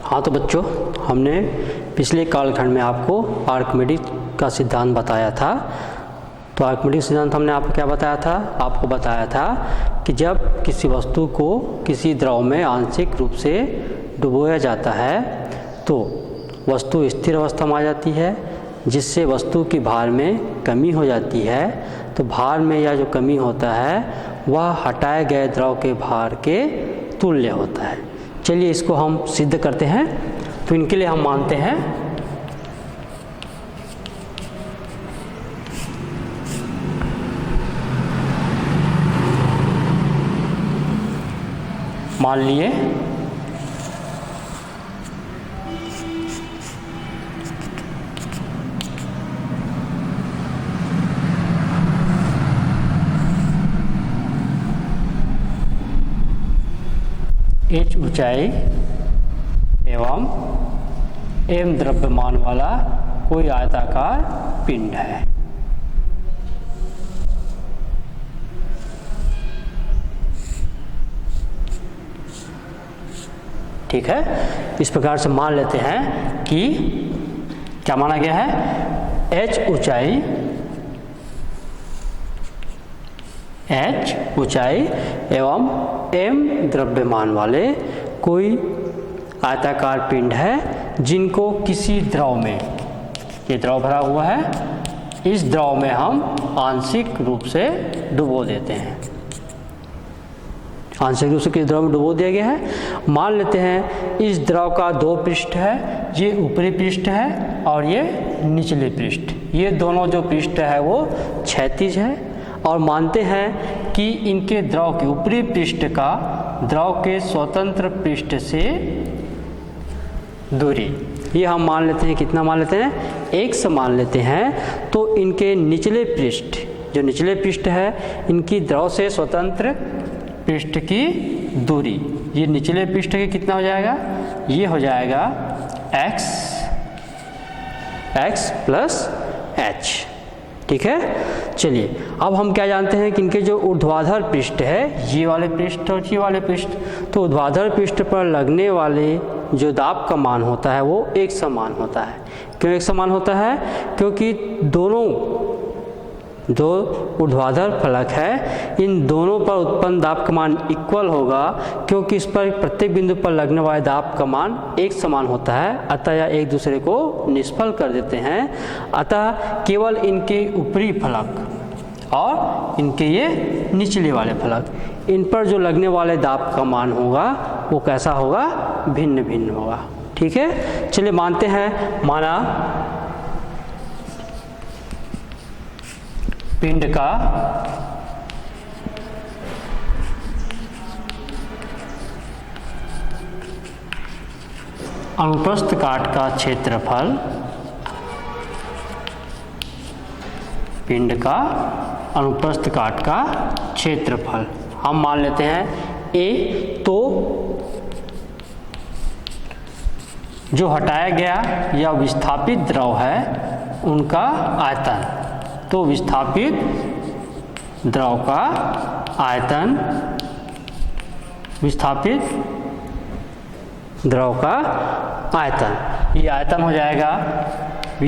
हाँ तो बच्चों, हमने पिछले कालखंड में आपको आर्किमिडीज का सिद्धांत बताया था। तो आर्किमिडीज सिद्धांत हमने आपको क्या बताया था? आपको बताया था कि जब किसी वस्तु को किसी द्रव में आंशिक रूप से डुबोया जाता है तो वस्तु स्थिर अवस्था में आ जाती है, जिससे वस्तु की भार में कमी हो जाती है। तो भार में यह जो कमी होता है वह हटाए गए द्रव के भार के तुल्य होता है। चलिए इसको हम सिद्ध करते हैं। तो इनके लिए हम मानते हैं मान लिए h ऊंचाई एवं m द्रव्यमान वाला कोई आयताकार पिंड है। ठीक है, इस प्रकार से मान लेते हैं कि क्या माना गया है? h ऊंचाई एवं m द्रव्यमान वाले कोई आयताकार पिंड है जिनको किसी द्रव में, ये द्रव भरा हुआ है, इस द्रव में हम आंशिक रूप से डुबो देते हैं। आंशिक रूप से किस द्रव में डुबो दिया गया है? मान लेते हैं इस द्रव का दो पृष्ठ है, ये ऊपरी पृष्ठ है और ये निचले पृष्ठ। ये दोनों जो पृष्ठ है वो क्षैतिज है और मानते हैं कि इनके द्रव के ऊपरी पृष्ठ का द्रव के स्वतंत्र पृष्ठ से दूरी, ये हम मान लेते हैं, कितना मान लेते हैं? 1 मान लेते हैं। तो इनके निचले पृष्ठ, जो निचले पृष्ठ है, इनकी द्रव से स्वतंत्र पृष्ठ की दूरी, ये निचले पृष्ठ के कितना हो जाएगा? ये हो जाएगा x प्लस h। ठीक है, चलिए अब हम क्या जानते हैं कि इनके जो ऊर्ध्वाधर पृष्ठ है, ये वाले पृष्ठ और ये वाले पृष्ठ, तो ऊर्ध्वाधर पृष्ठ पर लगने वाले जो दाब का मान होता है वो एक समान होता है। क्यों एक समान होता है? क्योंकि दोनों जो ऊर्ध्वाधर फलक है, इन दोनों पर उत्पन्न दाब का मान इक्वल होगा, क्योंकि इस पर प्रत्येक बिंदु पर लगने वाले दाब का मान एक समान होता है। अतः यह एक दूसरे को निष्फल कर देते हैं। अतः केवल इनके ऊपरी फलक और इनके ये निचले वाले फलक, इन पर जो लगने वाले दाब का मान होगा वो कैसा होगा? भिन्न भिन्न होगा। ठीक है, चलिए मानते हैं, माना पिंड का अनुप्रस्थ काट का क्षेत्रफल, पिंड का अनुप्रस्थ काट का क्षेत्रफल हम मान लेते हैं a। तो जो हटाया गया या विस्थापित द्रव है उनका आयतन, तो विस्थापित द्रव का आयतन, विस्थापित द्रव का आयतन, ये आयतन हो जाएगा v,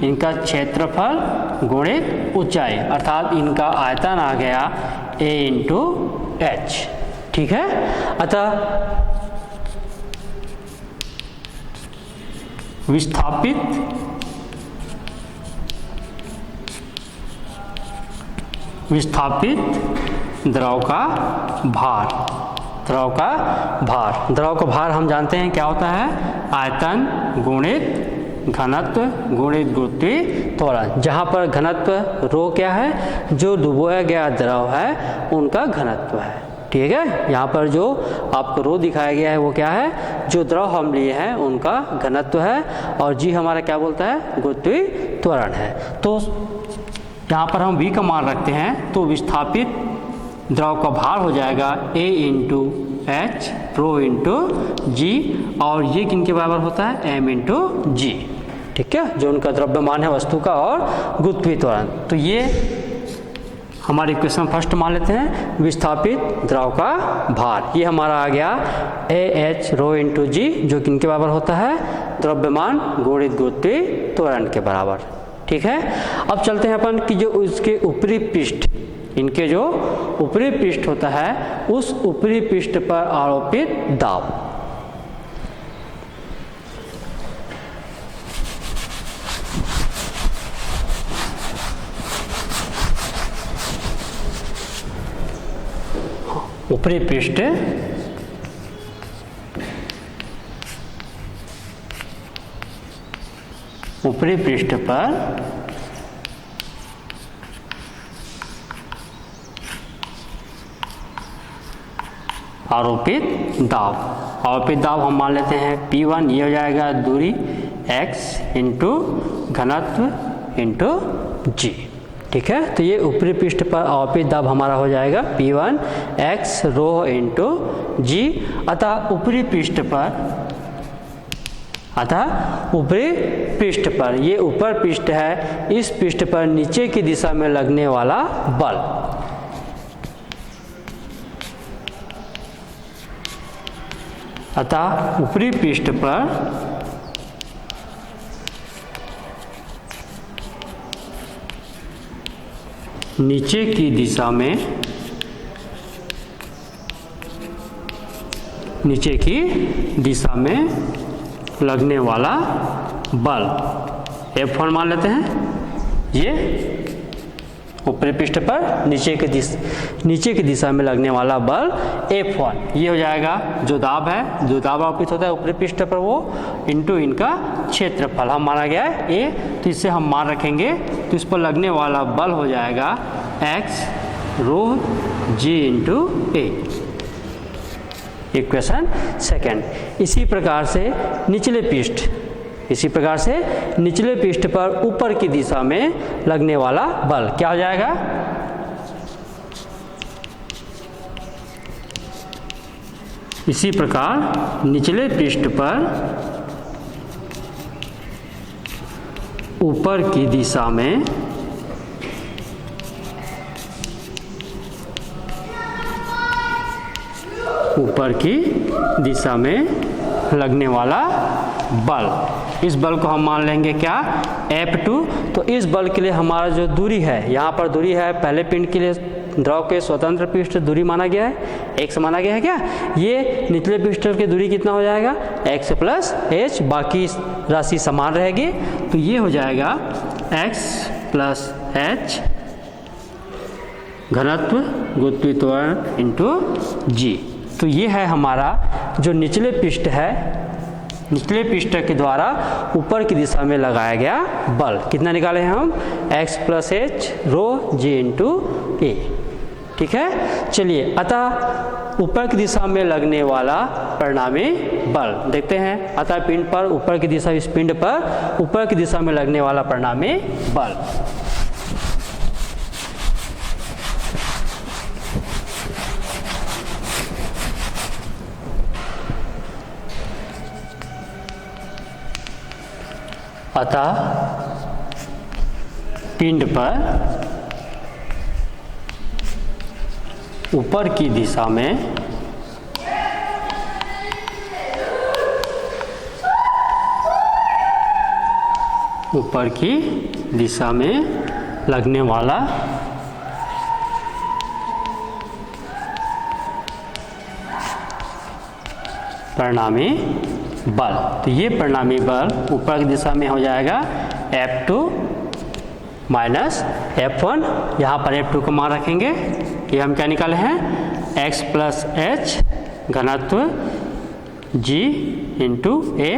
इनका क्षेत्रफल गुणित ऊंचाई, अर्थात इनका आयतन आ गया a इंटू h। ठीक है, अतः विस्थापित द्रव का भार, द्रव का भार हम जानते हैं क्या होता है? आयतन गुणित घनत्व गुणित गुरुत्वीय त्वरण। जहाँ पर घनत्व रो क्या है? जो डुबोया गया द्रव है उनका घनत्व है। ठीक है, यहाँ पर जो आपको रो दिखाया गया है वो क्या है? जो द्रव हम लिए हैं उनका घनत्व है, और जी हमारा क्या बोलता है? गुरुत्वीय त्वरण है। तो यहाँ पर हम v का मान रखते हैं, तो विस्थापित द्रव का भार हो जाएगा a into h rho into g, और ये किनके बराबर होता है? m into g. ठीक है, जो उनका द्रव्यमान है वस्तु का और गुरुत्वीय त्वरण। तो ये हमारे इक्वेशन फर्स्ट मान लेते हैं, विस्थापित द्रव का भार, ये हमारा आ गया AH रो इंटू जी, जो किनके बराबर होता है, द्रव्यमान गुणित गुरुत्वीय त्वरण के बराबर। ठीक है, अब चलते हैं अपन कि जो उसके ऊपरी पृष्ठ, इनके जो ऊपरी पृष्ठ होता है उस ऊपरी पृष्ठ पर आरोपित दाब। ऊपरी पृष्ठ पर आरोपित दाब। आरोपित दाब हम मान लेते हैं P1, ये हो जाएगा दूरी x इंटू घनत्व इंटू g। ठीक है, तो ये ऊपरी पृष्ठ पर आरोपित दाब हमारा हो जाएगा P1 x रो इंटू जी। अतः ऊपरी पृष्ठ पर ये ऊपर पृष्ठ है, इस पृष्ठ पर नीचे की दिशा में लगने वाला बल, अतः ऊपरी पृष्ठ पर नीचे की दिशा में लगने वाला बल F1 मान लेते हैं। ये ऊपरी पृष्ठ पर नीचे की दिशा में लगने वाला बल F1, ये हो जाएगा जो दाब है, जो दाब आरोपित होता है ऊपरी पृष्ठ पर वो इंटू इनका क्षेत्रफल हम माना गया है A, तो इससे हम मान रखेंगे, तो इस पर लगने वाला बल हो जाएगा x rho g into A। Equation second. इसी प्रकार से निचले पृष्ठ पर ऊपर की दिशा में लगने वाला बल क्या हो जाएगा, इसी प्रकार निचले पृष्ठ पर ऊपर की दिशा में लगने वाला बल, इस बल को हम मान लेंगे क्या, F2। तो इस बल के लिए हमारा जो दूरी है, यहाँ पर दूरी है, पहले पिंड के लिए द्रव के स्वतंत्र पृष्ठ दूरी माना गया है, x माना गया है क्या, ये निचले पृष्ठ की दूरी कितना हो जाएगा, x प्लस h, बाकी राशि समान रहेगी, तो ये हो जाएगा x प्लस h घनत्व गुरुत्वीय त्वरण इंटू g। तो ये है हमारा जो निचले पृष्ठ के द्वारा ऊपर की दिशा में लगाया गया बल, कितना निकाले हैं हम, x plus h rho g into ए। ठीक है, चलिए, अतः ऊपर की दिशा में लगने वाला परिणामी बल देखते हैं। अतः पिंड पर ऊपर की दिशा, इस पिंड पर ऊपर की दिशा में लगने वाला परिणामी बल, अतः पिंड पर ऊपर की दिशा में लगने वाला परिणामी बल, तो ये परिणामी बल ऊपर की दिशा में हो जाएगा F2 माइनस F1। यहाँ पर F2 को मान रखेंगे, ये हम क्या निकाले हैं, x प्लस h घनत्व g इंटू a,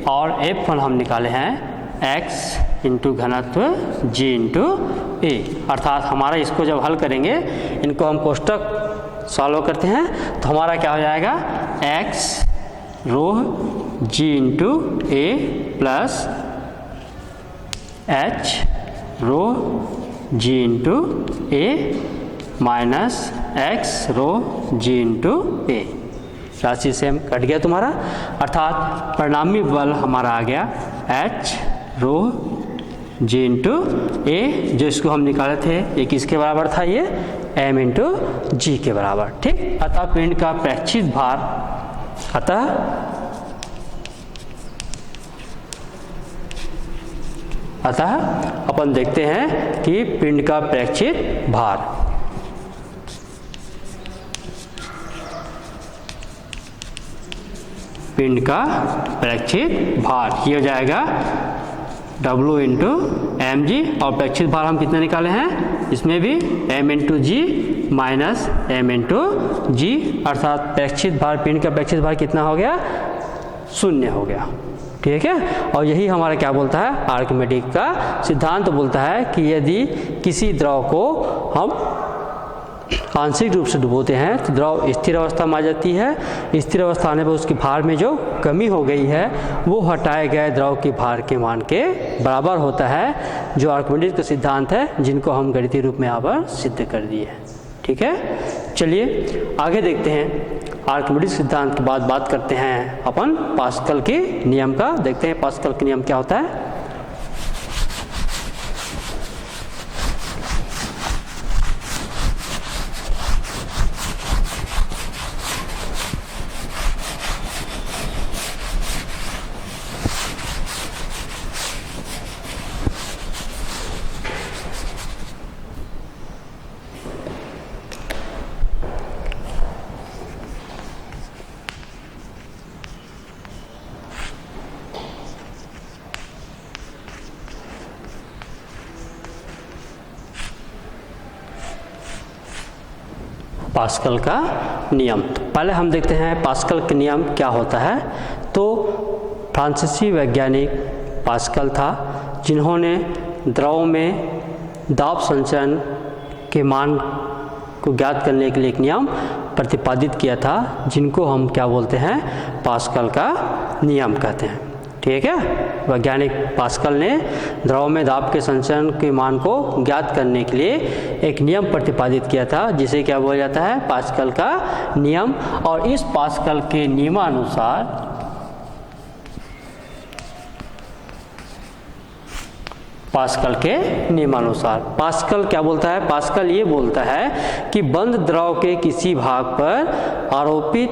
और F1 हम निकाले हैं x इंटू घनत्व g इंटू a। अर्थात हमारा इसको जब हल करेंगे, इनको हम कोष्टक सॉल्व करते हैं, तो हमारा क्या हो जाएगा, x rho g into a plus h rho g into a minus x rho g into a। राशि सेम कट गया तुम्हारा, अर्थात परिणामी बल हमारा आ गया h रो जी इंटू ए, जो इसको हम निकाले थे ये किसके बराबर था, ये m इंटू जी के बराबर। ठीक, अतः पिंड का प्रेक्षित भार, अतः अपन देखते हैं कि पिंड का प्रेक्षित भार, पिंड का प्रेक्षित भार ये हो जाएगा W इंटू एम जी, और प्रेक्षित भार हम कितने निकाले हैं, इसमें भी m इंटू जी माइनस एम इंटू जी, अर्थात प्रेक्षित भार, पिंड का प्रेक्षित भार कितना हो गया, 0 हो गया। ठीक है, और यही हमारा क्या बोलता है, आर्किमिडीज का सिद्धांत बोलता है कि यदि किसी द्रव को हम आंशिक रूप से डुबोते हैं तो द्रव स्थिर अवस्था में आ जाती है। स्थिर अवस्था आने पर उसकी भार में जो कमी हो गई है वो हटाए गए द्रव के भार के मान के बराबर होता है, जो आर्किमिडीज का सिद्धांत है, जिनको हम गणितीय रूप में यहाँ पर सिद्ध कर दिए। ठीक है, चलिए आगे देखते हैं। आर्किमिडीज सिद्धांत के बाद बात करते हैं अपन पास्कल के नियम का। देखते हैं पास्कल का नियम क्या होता है। पास्कल का नियम, तो पहले हम देखते हैं पास्कल का नियम क्या होता है। तो फ्रांसीसी वैज्ञानिक पास्कल था, जिन्होंने द्रव में दाब संचरण के मान को ज्ञात करने के लिए एक नियम प्रतिपादित किया था, जिनको हम क्या बोलते हैं, पास्कल का नियम कहते हैं। ठीक है, वैज्ञानिक पास्कल ने द्रव में दाब के संचरण के मान को ज्ञात करने के लिए एक नियम प्रतिपादित किया था, जिसे क्या बोला जाता है, पास्कल का नियम। और इस पास्कल के नियमानुसार पास्कल के नियमानुसार पास्कल क्या बोलता है, पास्कल ये बोलता है कि बंद द्रव के किसी भाग पर आरोपित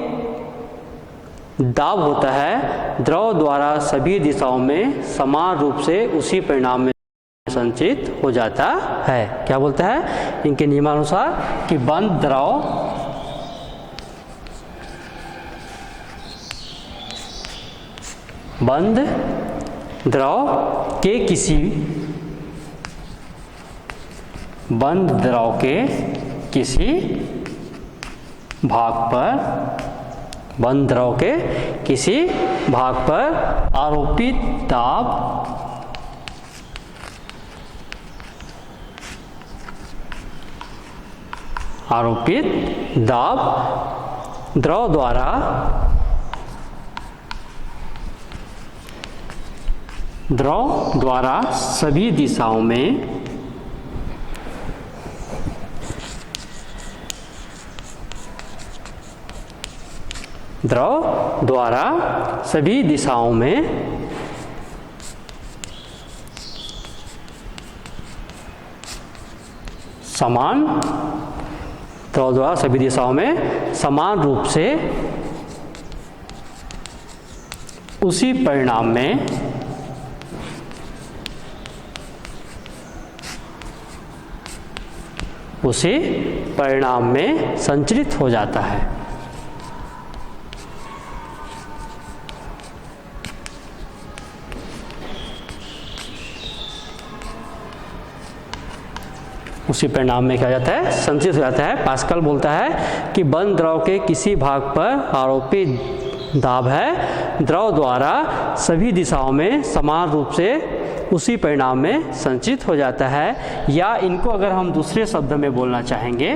दाब होता है, द्रव द्वारा सभी दिशाओं में समान रूप से उसी परिणाम में संचित हो जाता है। क्या बोलता है इनके नियमानुसार कि बंद द्रव के किसी भाग पर आरोपित दाब द्रव द्वारा सभी दिशाओं में समान रूप से उसी परिणाम में संचरित हो जाता है। उसी परिणाम में क्या जाता है, संचित हो जाता है। पास्कल बोलता है कि बंद द्रव के किसी भाग पर आरोपित दाब है, द्रव द्वारा सभी दिशाओं में समान रूप से उसी परिणाम में संचित हो जाता है। या इनको अगर हम दूसरे शब्द में बोलना चाहेंगे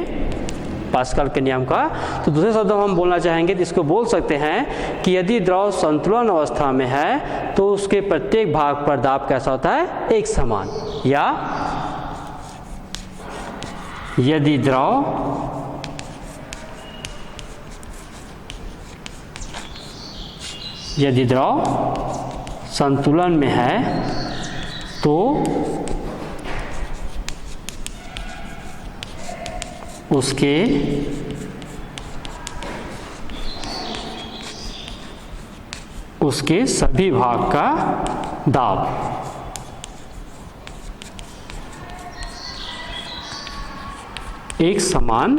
पास्कल के नियम का, तो दूसरे शब्द में हम बोलना चाहेंगे तो इसको बोल सकते हैं कि यदि द्रव संतुलन अवस्था में है तो उसके प्रत्येक भाग पर दाब कैसा होता है, एक समान। या यदि द्रव संतुलन में है तो उसके सभी भाग का दाब एक समान,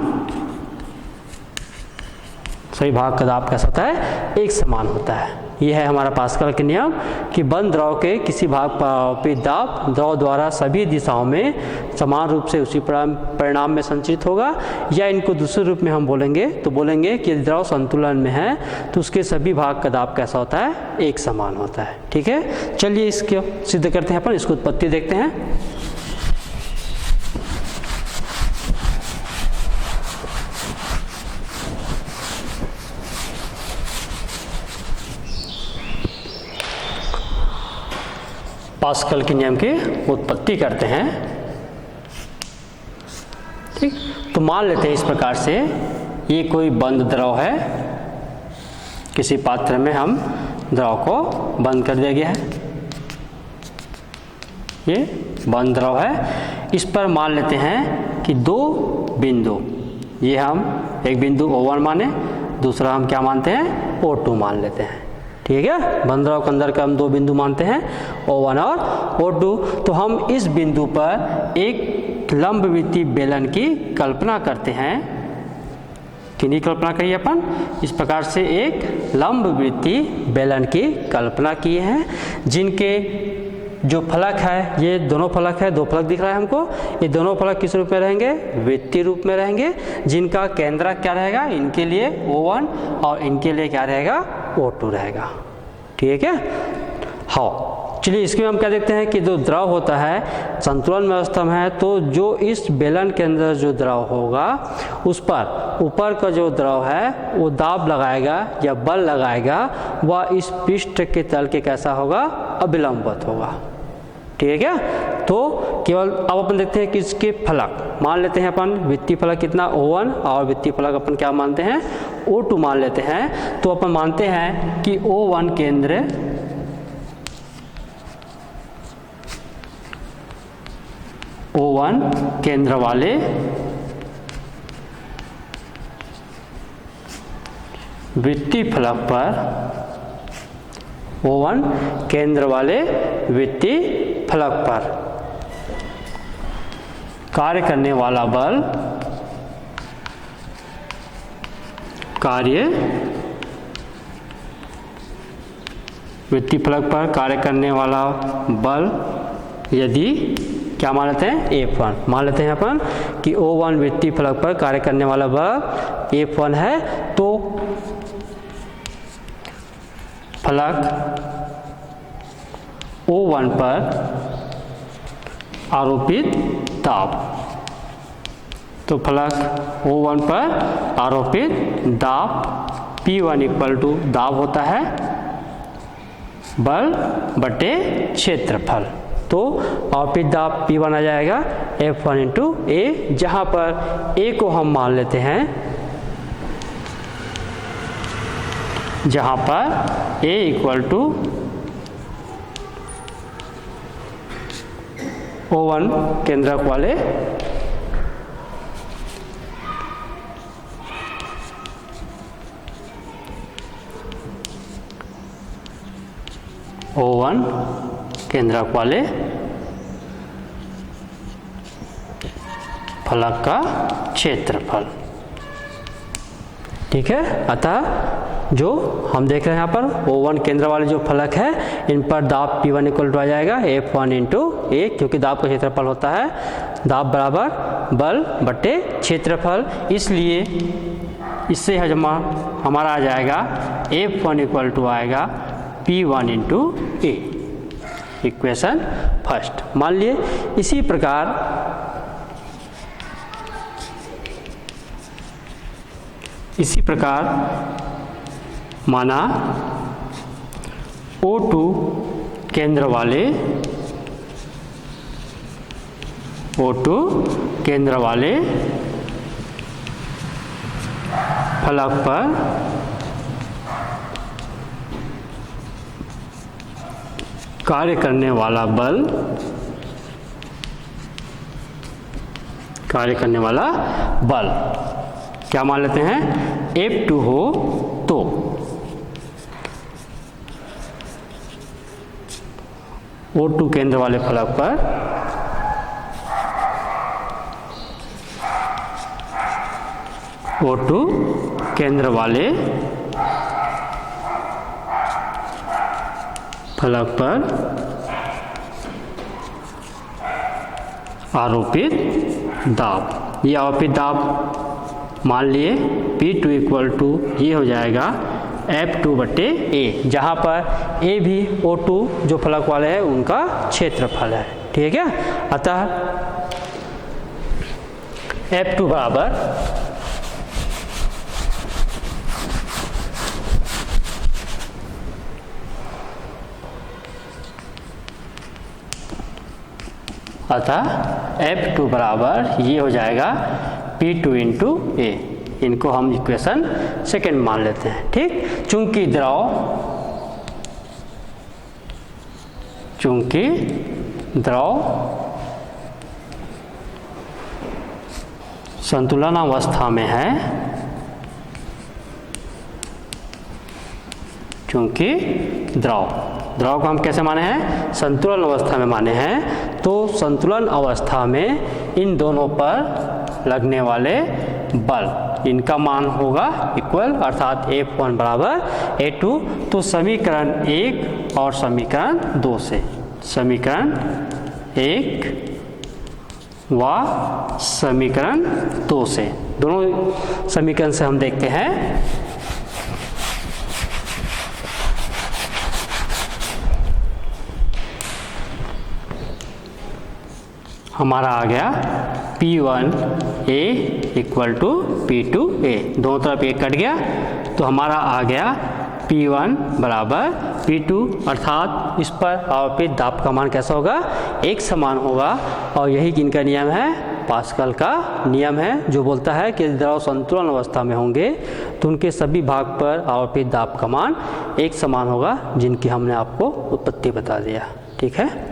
सभी भाग का दाब कैसा होता है, एक समान होता है। यह है हमारा पास्कल के नियम कि बंद द्रव के किसी भाग पर आरोपित दाब द्रव द्वारा सभी दिशाओं में समान रूप से उसी परिणाम में संचित होगा, या इनको दूसरे रूप में हम बोलेंगे तो बोलेंगे कि यदि द्रव संतुलन में है तो उसके सभी भाग का दाब कैसा होता है, एक समान होता है। ठीक है, चलिए इसको सिद्ध करते हैं, अपन इसको उत्पत्ति देखते हैं। पास्कल के नियम की उत्पत्ति करते हैं। ठीक, तो मान लेते हैं इस प्रकार से ये कोई बंद द्रव है, किसी पात्र में हम द्रव को बंद कर दिया गया है, ये बंद द्रव है। इस पर मान लेते हैं कि दो बिंदु, ये हम एक बिंदु O1 माने, दूसरा हम क्या मानते हैं, O2 मान लेते हैं। ठीक है, बंद द्रव के अंदर का हम दो बिंदु मानते हैं, O1 और O2। तो हम इस बिंदु पर एक लंबवृत्तीय बेलन की कल्पना करते हैं। किसकी कल्पना करिए अपन, इस प्रकार से एक लंबवृत्तीय बेलन की कल्पना किए हैं, जिनके जो फलक है, ये दोनों फलक है, दो फलक दिख रहा है हमको, ये दोनों फलक किस रूप में रहेंगे, वृत्तीय रूप में रहेंगे, जिनका केंद्रक क्या रहेगा, इनके लिए O1 और इनके लिए क्या रहेगा, O2 रहेगा। ठीक है, हाँ, चलिए इसमें हम क्या देखते हैं कि जो द्रव होता है संतुलन व्यवस्था में है, तो जो इस बेलन के अंदर जो द्रव होगा उस पर ऊपर का जो द्रव है वो दाब लगाएगा या बल लगाएगा, वह इस पृष्ठ के तल के कैसा होगा, अभिलंबवत होगा। ठीक है, तो केवल अब अपन देखते हैं कि इसके फलक मान लेते हैं अपन, वृत्तीय फलक कितना O1 और वृत्तीय फलक अपन क्या मानते हैं, O2 मान लेते हैं। तो अपन मानते हैं कि O1 केंद्र O1 केंद्र वाले वृत्तीय फलक पर, O1 केंद्र वाले वृत्तीय फलक पर कार्य करने वाला बल, वृत्तीय फलक पर कार्य करने वाला बल यदि क्या मान लेते हैं, F1 मान लेते हैं अपन कि O1 वृत्तीय फलक पर कार्य करने वाला बल F1 है, तो फलक O1 पर आरोपित दाब, तो फलक O1 पर आरोपित दाब P1 इक्वल टू दाब होता है बल बटे क्षेत्रफल। तो आरोपित दाब P1 आ जाएगा F1 इंटू A, जहाँ पर A को हम मान लेते हैं, जहाँ पर A इक्वल टू O1 केंद्रक वाले O1 केंद्रक वाले फलक का क्षेत्रफल। ठीक है, अतः जो हम देख रहे हैं यहाँ पर O1 केंद्र वाले जो फलक है, इन पर दाब P1 इक्वल टू आ जाएगा F1 इंटू A, क्योंकि दाब का क्षेत्रफल होता है दाब बराबर बल बटे क्षेत्रफल, इसलिए इससे हमारा आ जाएगा F1 इक्वल टू आएगा P1 into A, equation first. मान लिए इसी प्रकार माना O2 केंद्र वाले फलक पर कार्य करने वाला बल, कार्य करने वाला बल क्या मान लेते हैं, F2 हो तो O2 केंद्र वाले फलक पर O2 केंद्र वाले फलक पर आरोपित दाब, ये आरोपित दाब मान लिए P2 इक्वल टू ये हो जाएगा F2/A, जहाँ पर A भी O2 जो फलक वाले हैं उनका क्षेत्रफल है। ठीक है, अतः F2 बराबर F2 बराबर ये हो जाएगा P2 इंटू A। इनको हम इक्वेशन सेकेंड मान लेते हैं। ठीक, चूंकि द्रव संतुलन अवस्था में है, चूंकि द्रव को हम कैसे माने हैं, संतुलन अवस्था में माने हैं, तो संतुलन अवस्था में इन दोनों पर लगने वाले बल इनका मान होगा इक्वल, अर्थात F1 बराबर A2। तो समीकरण 1 और समीकरण 2 से, समीकरण 1 व समीकरण 2 से, दोनों समीकरण से हम देखते हैं हमारा आ गया P1A इक्वल टू P2A, दोनों तरफ एक कट गया तो हमारा आ गया P1 बराबर P2, अर्थात इस पर आरोपित दाब का मान कैसा होगा, एक समान होगा। और यही किनका नियम है, पास्कल का नियम है, जो बोलता है कि द्रव संतुलन अवस्था में होंगे तो उनके सभी भाग पर आरोपित दाब का मान एक समान होगा, जिनकी हमने आपको उत्पत्ति बता दिया। ठीक है।